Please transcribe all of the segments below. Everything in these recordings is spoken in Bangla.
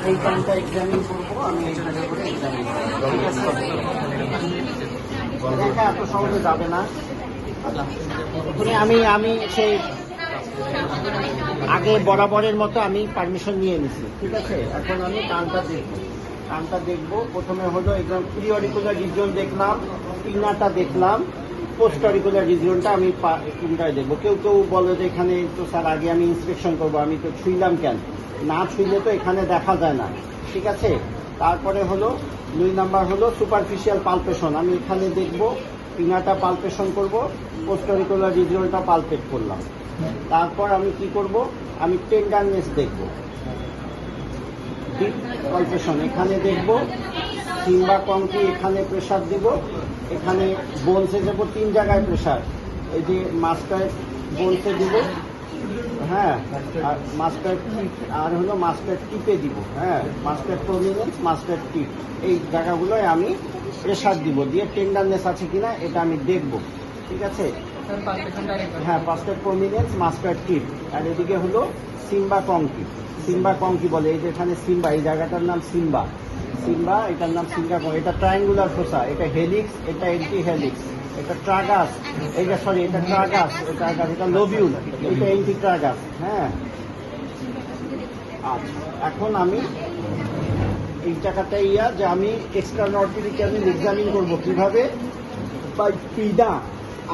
এই কানটা এক্সামিন করবো আমি, এইখানে করে এক্সামিন দেখা এত সহজে যাবে না। এখানে আমি সেই আগে বরাবরের মতো আমি পারমিশন নিয়ে নিছি, ঠিক আছে। এখন আমি কানটা দেখবো। প্রথমে হলো একদম প্রি অরিকুলার রিজিয়ন দেখলাম, পিনাটা দেখলাম, পোস্ট অরিকুলার রিজিয়নটা আমি কোনটায় দেখবো। কেউ বলে যে এখানে তো স্যার আগে আমি ইন্সপেকশন করবো, আমি তো ছুঁইলাম কেন? না ছুঁইলে তো এখানে দেখা যায় না, ঠিক আছে। তারপরে হলো 2 নাম্বার হলো সুপারফিশিয়াল পালপেশন, আমি এখানে দেখবো, পিনাটা পালপেশন করব, পোস্ট অরিকুলার রিজিয়নটা পালপেট করলাম। তারপর আমি কি করব, আমি টেন্ডারনেস দেখব, ডিপ পালপেশন এখানে দেখব, সিম্বা কঙ্কি এখানে প্রেসার দিব, এখানে বোনসে যাব 3 জায়গায় প্রেসার, এই যে মাস্টার বোনসে দিব, হ্যাঁ, আর মাস্টার টিপ, আর হলো মাস্টার টিপে দিব, হ্যাঁ, মাস্টার প্রমিনেন্স, মাস্টার টিপ, এই জায়গাগুলোয় আমি প্রেসার দিব, দিয়ে টেন্ডারনেস আছে কিনা এটা আমি দেখব, ঠিক আছে। হ্যাঁ, মাস্টার প্রমিনেন্স, মাস্টার টিপ, আর এদিকে হলো সিম্বা কঙ্কি বলে, এই যে এখানে সিম্বা, এই জায়গাটার নাম সিম্বা, এটার নাম সিম্বা কঙ্কি, এটা ট্রায়াঙ্গুলার ফোসা, এটা হেলিক্স, এটা এন্টি হেলিক্স, এটা ট্রাগাস, এটা ট্রাগাস, এটা লোবিউল, এটা এন্টি ট্রাগাস, হ্যাঁ। আচ্ছা, এখন আমি এই জায়গাটাই যে আমি এক্সটার্নাল অর্থোপেডিক এক্সামিন করবো কিভাবে, by pinna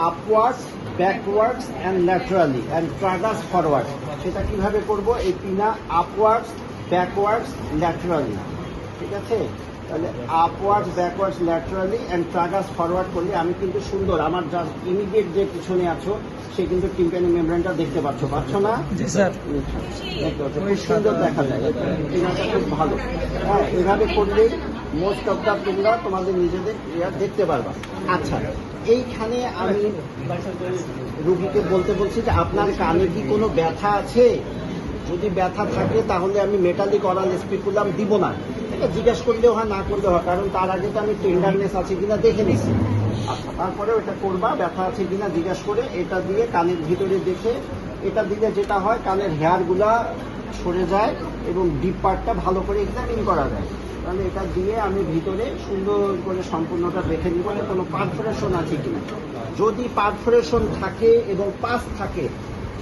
upwards, backwards and laterally and tragus forward. সেটা কিভাবে করব, এই পিনা আপওয়ার্ডস, ব্যাকওয়ার্ডস, ল্যাটারালি, ঠিক আছে। তাহলে upwards, backwards, laterally and tragus forward করলে আমি কিন্তু সুন্দর, আমার যা ইমিডিয়েট যে পিছনে আছো সে কিন্তু টিম্প্যানিক মেমব্রেনটা দেখতে পাচ্ছ না? খুব সুন্দর দেখা যায়, পিনাটা খুব ভালো, হ্যাঁ। এভাবে করলেই মোস্ট অফ দ্য তোমরা তোমাদের নিজেদের দেখতে পারবা। আচ্ছা, এইখানে আমি রোগীকে বলছি যে আপনার কানে কি কোনো ব্যথা আছে? যদি ব্যথা থাকে তাহলে আমি মেটালিক অরাল স্পিকুলাম দিব না, এটা জিজ্ঞাসা করলেও হয়, না করলেও হয়, কারণ তার আগে তো আমি টেন্ডারনেস আছে কিনা দেখে নিছি। আচ্ছা, তারপরে ওটা করবা, ব্যথা আছে কিনা জিজ্ঞাসা করে এটা দিয়ে কানের ভিতরে দেখে, এটা দিলে যেটা হয় কানের হেয়ারগুলা সরে যায় এবং ডিপ পার্টটা ভালো করে এক্সামিন করা যায়। তাহলে এটা দিয়ে আমি ভিতরে সুন্দর করে সম্পূর্ণটা দেখে নিব যে কোনো পারফোরেশন আছে কিনা। যদি পারফোরেশন থাকে এবং পাস থাকে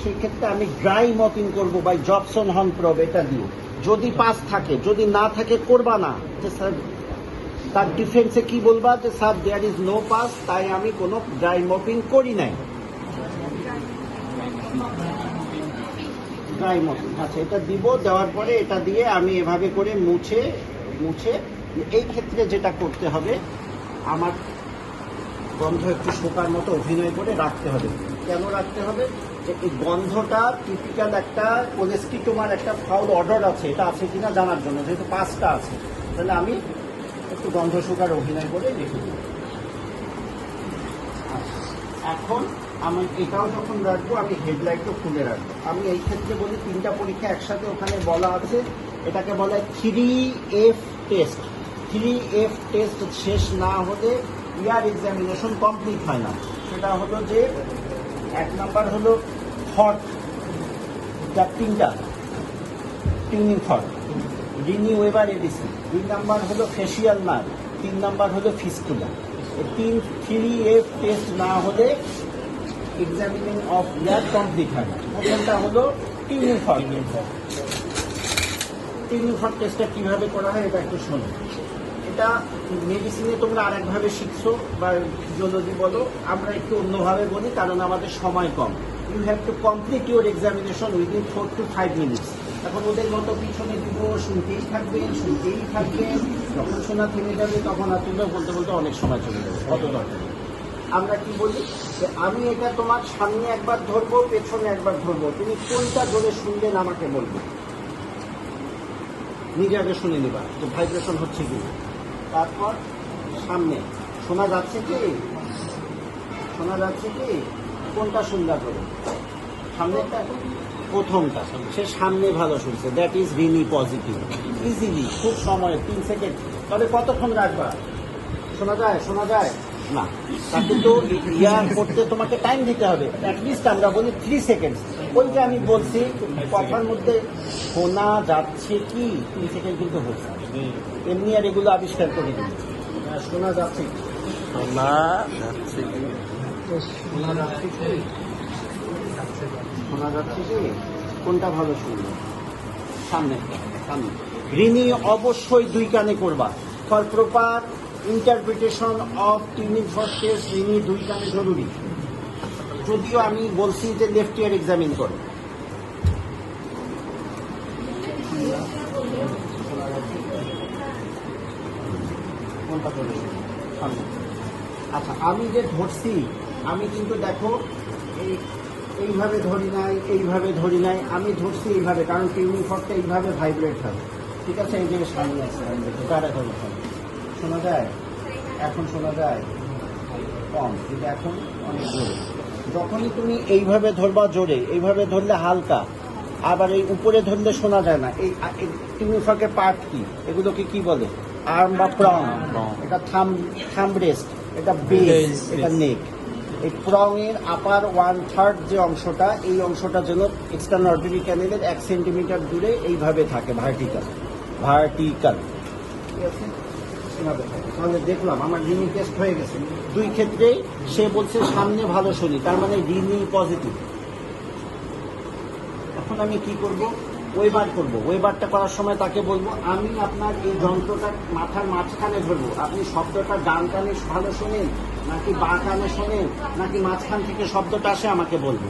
সেক্ষেত্রে আমি ড্রাই মপিং করবো বাই জবসন হর্ন প্রব, এটা দিয়ে। যদি পাস থাকে, যদি না থাকে করবা না, যে স্যার তার ডিফেন্সে কি বলবা যে sir there is no pass, তাই আমি কোনো ড্রাই মপিং করি নাই। ড্রাই মপিং, আচ্ছা, এটা দিব, দেওয়ার পরে এটা দিয়ে আমি এভাবে করে মুছে এই ক্ষেত্রে যেটা করতে হবে, আমার গন্ধ একটু শোকার মতো অভিনয় করে রাখতে হবে। কেন রাখতে হবে? যে এই গন্ধটা টিপিক্যাল একটা কোলেস্টিটোমার একটা ফাউল অর্ডার আছে, এটা আছে কিনা জানার জন্য, যেহেতু 5টা আছে, তাহলে আমি একটু গন্ধ শোকার অভিনয় করে রেখে দিই। এখন আমি এটাও যখন রাখবো আমি হেডলাইটও খুলে রাখবো। আমি এই ক্ষেত্রে বলি 3টা পরীক্ষা একসাথে ওখানে বলা আছে, এটাকে বলে 3F টেস্ট। 3F টেস্ট শেষ না হলে ইয়ার এক্সামিনেশন কমপ্লিট হয় না। সেটা হলো যে 1 নাম্বার হলো থট, যা 3টা tuning thought, Rini weber ADC. 2 number হলো ফেসিয়াল নার্ভ, 3 নাম্বার হলো ফিস্টুলা। এই 3F টেস্ট না হলে এক্সামিনিং অফ ইয়ার কমপ্লিট হয় না। প্রথমটা হলো টিউনিং থট। টিউনিং থট টেস্টটা কিভাবে করা হয় এটা একটু শোনো। এটা মেডিসিনে তোমরা আরেকভাবে শিখছো বা ফিজিওলজি বলো, আমরা একটু অন্যভাবে বলি কারণ আমাদের সময় কম। You have to complete your examination within 4 to 5 minutes। এখন ওদের মতো পিছনে দিব, শুনতেই থাকবেন, যখন শোনা থেমে যাবে তখন আর তোমরা বলতে অনেক সময় চলে যাবে, কত দরকার। আমরা কি বলি যে আমি এটা তোমার সামনে একবার ধরবো, পেছনে একবার ধরবো, তুমি কোনটা ধরে শুনবেন আমাকে বলবে, নিজে আগে শুনে নিবা যে ভাইব্রেশন হচ্ছে কি। তারপর সামনে শোনা যাচ্ছে কি, কোনটা শুনলা করে, সামনেটা, প্রথমটা, সে সামনে ভালো শুনছে, that is Rini positive. Easily, খুব সময় 3 সেকেন্ড। তবে কতক্ষণ রাখবা? শোনা যায় না, তাকে তো ইয়ার করতে তোমাকে টাইম দিতে হবে, অ্যাটলিস্ট আমরা বলি 3 সেকেন্ড। ওই যে আমি বলছি কথার মধ্যে শোনা যাচ্ছে কি 3 সেকেন্ড কিন্তু হচ্ছে এমনি আর এগুলো আবিষ্কার করে দিই শোনা যাচ্ছে কি শোনা যাচ্ছে কি শোনা যাচ্ছে কি শোনা যাচ্ছে কি কোনটা ভালো শুনবো সামনে সামনে ঋণী অবশ্যই 2 কানে করবা for proper interpretation of tuning for stage ঋণী 2 কানে জরুরি যদিও আমি বলছি যে লেফট ইয়ার এক্সামিন করো আচ্ছা আমি যে ধরছি আমি কিন্তু দেখো এইভাবে ধরি নাই আমি ধরছি এইভাবে কারণ টিউনিং ফর্কটা এইভাবে ভাইব্রেট হয় ঠিক আছে এই যে সামনে আছে শোনা যায় এখন শোনা যায় কম কিন্তু এখন অনেক জোরে যখনই তুমি এইভাবে ধরবা জোরে এইভাবে ধরলে হালকা আবার এই উপরে ধরলে শোনা যায় না এই টিউনিং ফর্কের পার্ট কি এগুলোকে কি বলে আর্ম বা প্রং এটা থাম রেস্ট এটা বেস এটা নেক এই প্রং এর আপার 1/3 যে অংশটা এই অংশটা যেন এক্সটার্নাল অর্ডিনারি ক্যানেলের 1 সেন্টিমিটার দূরে এইভাবে থাকে ভার্টিক্যাল ঠিক আছে তাহলে দেখলাম আমার রিনি টেস্ট হয়ে গেছে 2 ক্ষেত্রেই সে বলছে সামনে ভালো শুনি তার মানে রিনি পজিটিভ এখন আমি কি করব ওয়েবার করবো ওয়েবারটা করার সময় তাকে বলবো আমি আপনার এই যন্ত্রটা মাথার মাঝখানে ধরবো আপনি শব্দটা ডান কানে ভালো শোনেন নাকি বাঁ কানে শোনেন নাকি মাঝখান থেকে শব্দটা আসে আমাকে বলবো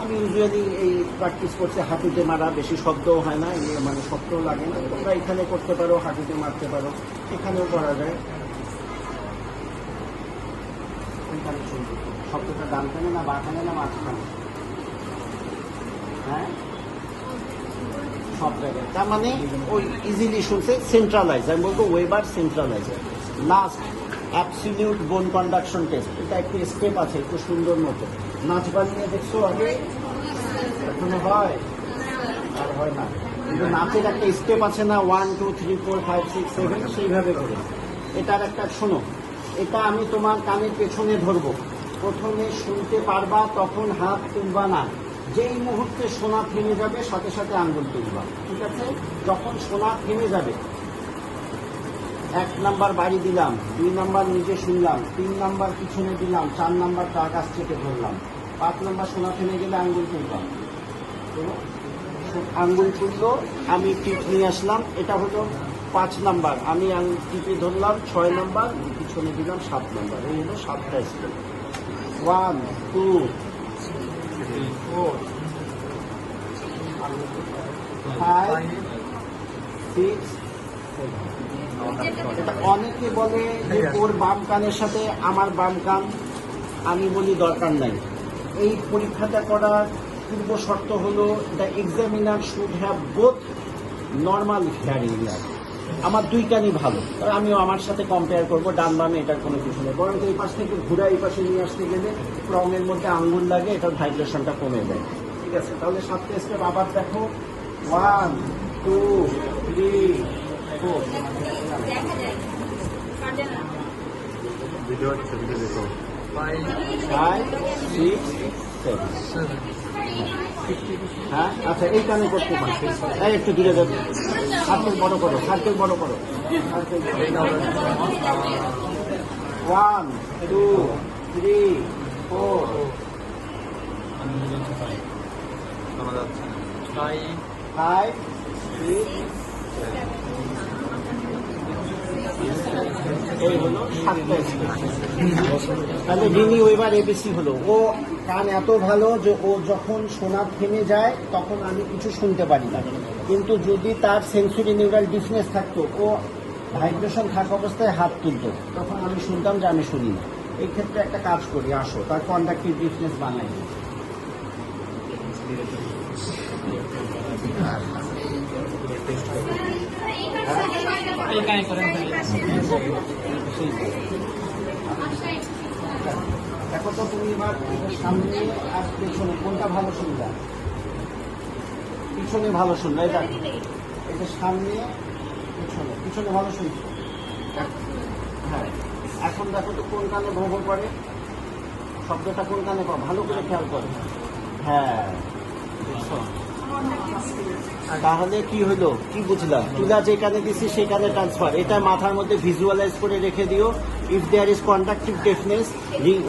আমি ইউজুয়ালি এই প্র্যাকটিস করছি হাঁটুতে মারা বেশি শব্দও হয় না মানে শব্দও লাগে না তোমরা এখানে করতে পারো হাঁটুতে মারতে পারো এখানেও করা যায় এখানে শুনবো শব্দটা ডান কানে না বাঁ কানে না মাঝখানে হ্যাঁ সব জায়গায় তার মানে ওই ইজিলি শুনছে সেন্ট্রালাইজ আমি বলবো ওয়েবার সেন্ট্রালাইজার লাস্ট অ্যাবসলিউট বোন কন্ডাকশন টেস্ট এটা একটু স্টেপ আছে একটু সুন্দর মতো নাচ বানিয়ে দেখছো আগে এখনো হয় আর হয় না কিন্তু নাচের একটা স্টেপ আছে না 1 2 3 4 5 6 7 সেইভাবে করে এটার একটা শোনো এটা আমি তোমার কানের পেছনে ধরবো প্রথমে শুনতে পারবা তখন হাত তুলবা না যেই মুহূর্তে শোনা থেমে যাবে সাথে সাথে আঙ্গুল তুলবা ঠিক আছে যখন শোনা থেমে যাবে 1 নাম্বার বাড়ি দিলাম 2 নাম্বার নিজে শুনলাম 3 নাম্বার পিছনে দিলাম 4 নাম্বার তার কাছ থেকে ধরলাম 5 নাম্বার শোনা থেমে গেলে আঙ্গুল তুললাম আঙ্গুল তুললো আমি টিপ নিয়ে আসলাম এটা হলো 5 নাম্বার আমি টিপে ধরলাম 6 নাম্বার পিছনে দিলাম 7 নাম্বার এই হলো 7টা স্টেপ 1 2 4 5 6 এটা অনেকে বলে যে ওর বাম কানের সাথে আমার বাম কান আমি বলি দরকার নাই এই পরীক্ষাটা করার পূর্ব শর্ত হলো the examiner should have both normal hearing ear আমার 2 কানই ভালো আর আমিও আমার সাথে কম্পেয়ার করবো ডান বামে এটার কোনো কিছু নেই বরং এই পাশ থেকে ঘুরা এই পাশে নিয়ে আসতে গেলে প্রঙের মধ্যে আঙ্গুল লাগে এটার ভাইব্রেশনটা কমে যায় ঠিক আছে তাহলে 7টা স্টেপ আবার দেখো 1 2 3 4 ভিডিও দেখো 5 6 7 হ্যাঁ আচ্ছা এই কানে করতে পারছি একটু দূরে যাবে সার্কেল বড় করো 1 2 3 4 5 এই হলো 7টা স্টেপ তাহলে রিনি ওয়েবার এবিসি হলো ও কান এত ভালো যে ও যখন শোনা থেমে যায় তখন আমি কিছু শুনতে পারি না কিন্তু যদি তার সেন্সরি নিউরাল ডিফনেস থাকতো ও ভাইব্রেশন থাকা অবস্থায় হাত তুলতো তখন আমি শুনতাম যে আমি শুনি না এই ক্ষেত্রে একটা কাজ করি আসো তার কন্ডাক্টিভ ডিফনেস বানাই দেখো তো তুমি এবার সামনে আর পেছনে কোনটা ভালো শুনবা পিছনে ভালো শুনবা এটা এটা সামনে পিছনে ভালো শুনছো হ্যাঁ এখন দেখো তো কোন কানে ভ্রমণ করে শব্দটা কোন কানে পাও ভালো করে খেয়াল করো হ্যাঁ, তাহলে কি হলো, কি বুঝলাম? তুলা যেখানে দিছি সেখানে ট্রান্সফার। এটা মাথার মধ্যে ভিজুয়ালাইজ করে রেখে দিও। If there is conductive deafness,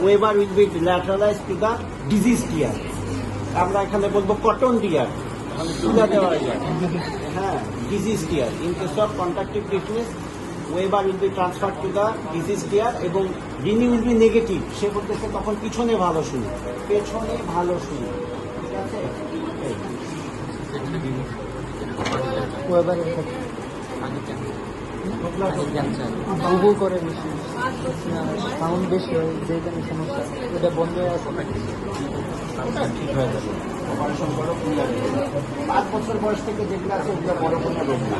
Weber will be lateralise to the diseased ear. আমরা এখানে বলবো কটন টিয়ার, মানে তুলা দেওয়া যায়। হ্যাঁ, diseased ear. In case of conductive deafness, Weber will be transfer to the diseased ear এবং রিনিউ উইল বি নেগেটিভ। সে বলতেছে তখন পিছনে ভালো শুনি, পেছনে ভালো শুনি। ঠিক আছে? এই। বহু করে বেশি সাউন্ড বেশি হয়, যেখানে সমস্যা ওটা বন্ধ হয়ে আছে। ওটা ঠিক হয়ে যাবে, অপারেশন করো, ক্লিয়ার হয়ে যাবে। 5 বছর বয়স থেকে যেগুলো আছে ওগুলো বড় কোনো রোগ না।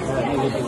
হ্যাঁ, negative।